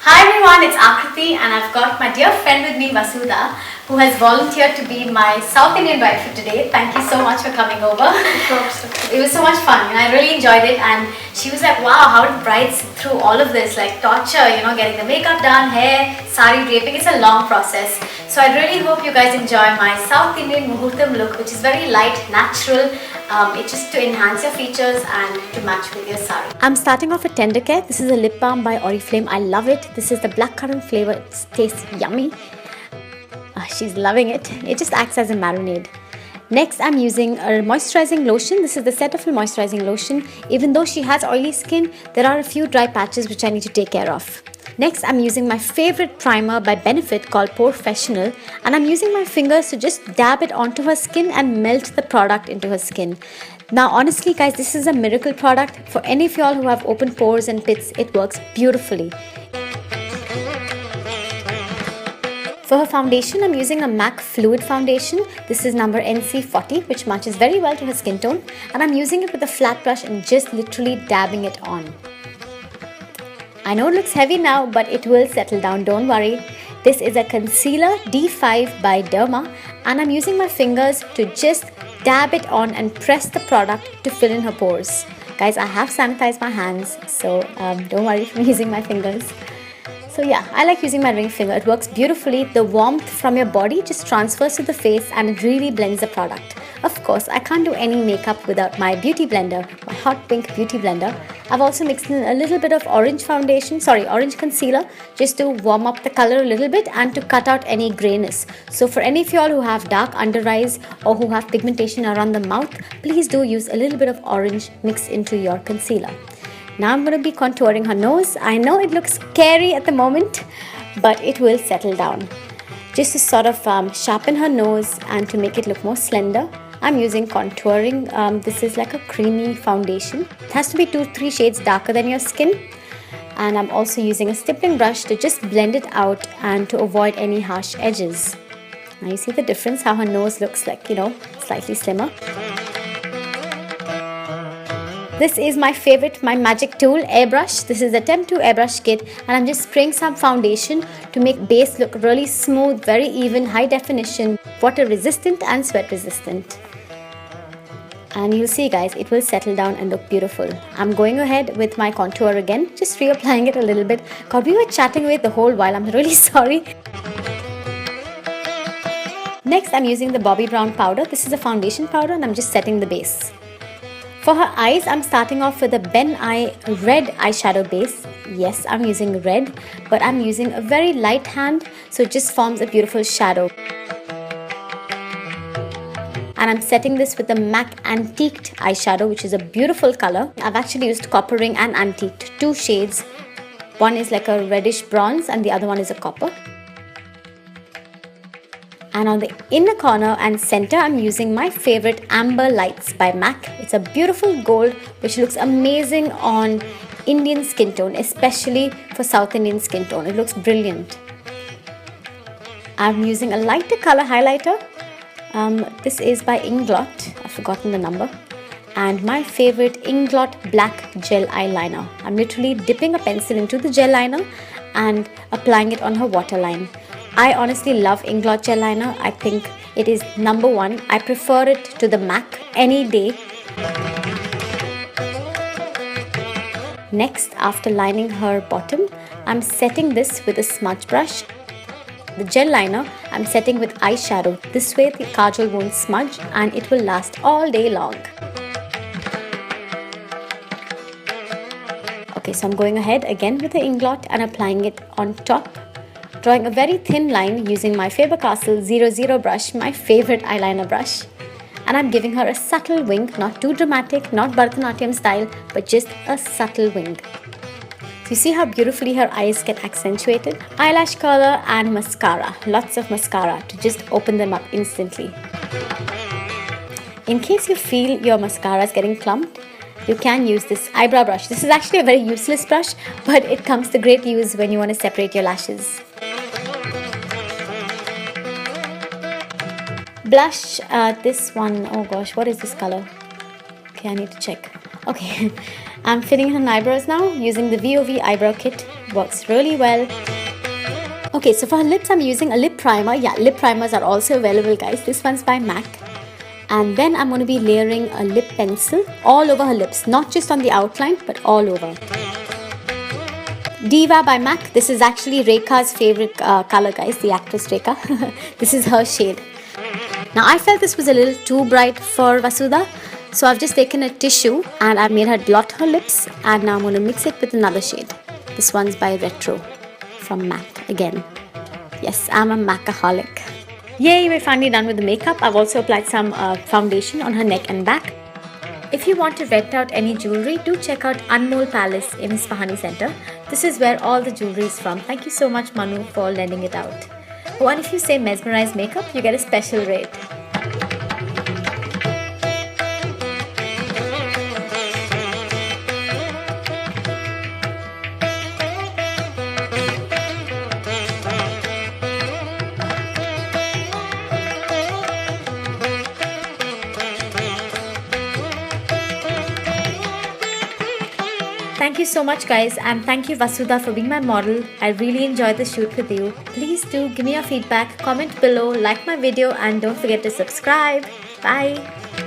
Hi everyone, it's Akriti and I've got my dear friend with me, Vasudha, who has volunteered to be my South Indian bride for today. Thank you so much for coming over. It was so much fun and I really enjoyed it, and she was like, wow, how did brides through all of this, like torture, getting the makeup done, hair, sari draping. It's a long process. So I really hope you guys enjoy my South Indian Muhurtham look, which is very light, natural. It's just to enhance your features and to match with your sari. I'm starting off with Tender Care. This is a lip balm by Oriflame. I love it. This is the blackcurrant flavor. It tastes yummy. She's loving it. It just acts as a marinade. Next, I'm using a moisturizing lotion. This is the Cetaphil moisturizing lotion. Even though she has oily skin, there are a few dry patches which I need to take care of. Next, I'm using my favorite primer by Benefit called Professional, and I'm using my fingers to just dab it onto her skin and melt the product into her skin. Now, honestly guys, this is a miracle product. For any of y'all who have open pores and pits, it works beautifully. For her foundation, I'm using a MAC Fluid Foundation. This is number NC40, which matches very well to her skin tone. And I'm using it with a flat brush and just literally dabbing it on. I know it looks heavy now, but it will settle down, don't worry. This is a concealer D5 by Derma, and I'm using my fingers to just dab it on and press the product to fill in her pores. Guys, I have sanitized my hands, so don't worry if I'm using my fingers. So yeah, I like using my ring finger. It works beautifully. The warmth from your body just transfers to the face and it really blends the product. Of course, I can't do any makeup without my beauty blender, my hot pink beauty blender. I've also mixed in a little bit of orange concealer, just to warm up the color a little bit and to cut out any grayness. So for any of y'all who have dark under eyes or who have pigmentation around the mouth, please do use a little bit of orange mixed into your concealer. Now I'm going to be contouring her nose. I know it looks scary at the moment, but it will settle down. Just to sort of sharpen her nose and to make it look more slender, I'm using contouring. This is like a creamy foundation. It has to be 2-3 shades darker than your skin. And I'm also using a stippling brush to just blend it out and to avoid any harsh edges. Now you see the difference, how her nose looks like, slightly slimmer. This is my favorite, my magic tool, airbrush. This is the Temp 2 airbrush kit, and I'm just spraying some foundation to make base look really smooth, very even, high definition, water resistant and sweat resistant. And you'll see guys, it will settle down and look beautiful. I'm going ahead with my contour again, just reapplying it a little bit. God, we were chatting away the whole while, I'm really sorry. Next, I'm using the Bobbi Brown powder. This is a foundation powder and I'm just setting the base. For her eyes, I'm starting off with a Ben Eye red eyeshadow base. Yes, I'm using red, but I'm using a very light hand, so it just forms a beautiful shadow. And I'm setting this with the MAC Antiqued eyeshadow, which is a beautiful color. I've actually used Copper Ring and Antiqued, 2 shades. One is like a reddish bronze and the other one is a copper. And on the inner corner and center, I'm using my favorite Amber Lights by MAC. It's a beautiful gold which looks amazing on Indian skin tone, especially for South Indian skin tone. It looks brilliant. I'm using a lighter color highlighter. This is by Inglot. I've forgotten the number. And my favorite Inglot Black Gel Eyeliner. I'm literally dipping a pencil into the gel liner and applying it on her waterline. I honestly love Inglot Gel Liner. I think it is number 1. I prefer it to the MAC any day. Next, after lining her bottom, I'm setting this with a smudge brush. The gel liner, I'm setting with eyeshadow. This way the kajal won't smudge and it will last all day long. Okay, so I'm going ahead again with the Inglot and applying it on top. Drawing a very thin line using my Faber-Castell 00 brush, my favorite eyeliner brush. And I'm giving her a subtle wing, not too dramatic, not Bharatanatyam style, but just a subtle wing. So you see how beautifully her eyes get accentuated? Eyelash curler and mascara, lots of mascara to just open them up instantly. In case you feel your mascara is getting clumped, you can use this eyebrow brush. This is actually a very useless brush, but it comes to great use when you want to separate your lashes. Blush, this one, oh gosh, what is this color? Okay, I need to check. Okay, I'm filling in her eyebrows now using the VOV eyebrow kit. Works really well. Okay, so for her lips, I'm using a lip primer. Yeah, lip primers are also available, guys. This one's by MAC. And then I'm going to be layering a lip pencil all over her lips. Not just on the outline, but all over. Diva by MAC. This is actually Rekha's favorite color, guys. The actress Rekha. This is her shade. Now, I felt this was a little too bright for Vasudha. So I've just taken a tissue and I've made her blot her lips. And now I'm going to mix it with another shade. This one's by Retro from MAC again. Yes, I'm a MACaholic. Yay, we're finally done with the makeup. I've also applied some foundation on her neck and back. If you want to rent out any jewelry, do check out Anmol Palace in Isfahani Center. This is where all the jewelry is from. Thank you so much, Manu, for lending it out. Oh, and if you say Mesmerize Makeup, you get a special rate. Thank you so much, guys, and thank you Vasudha for being my model. I really enjoyed the shoot with you. Please do give me your feedback, comment below, like my video, and don't forget to subscribe. Bye.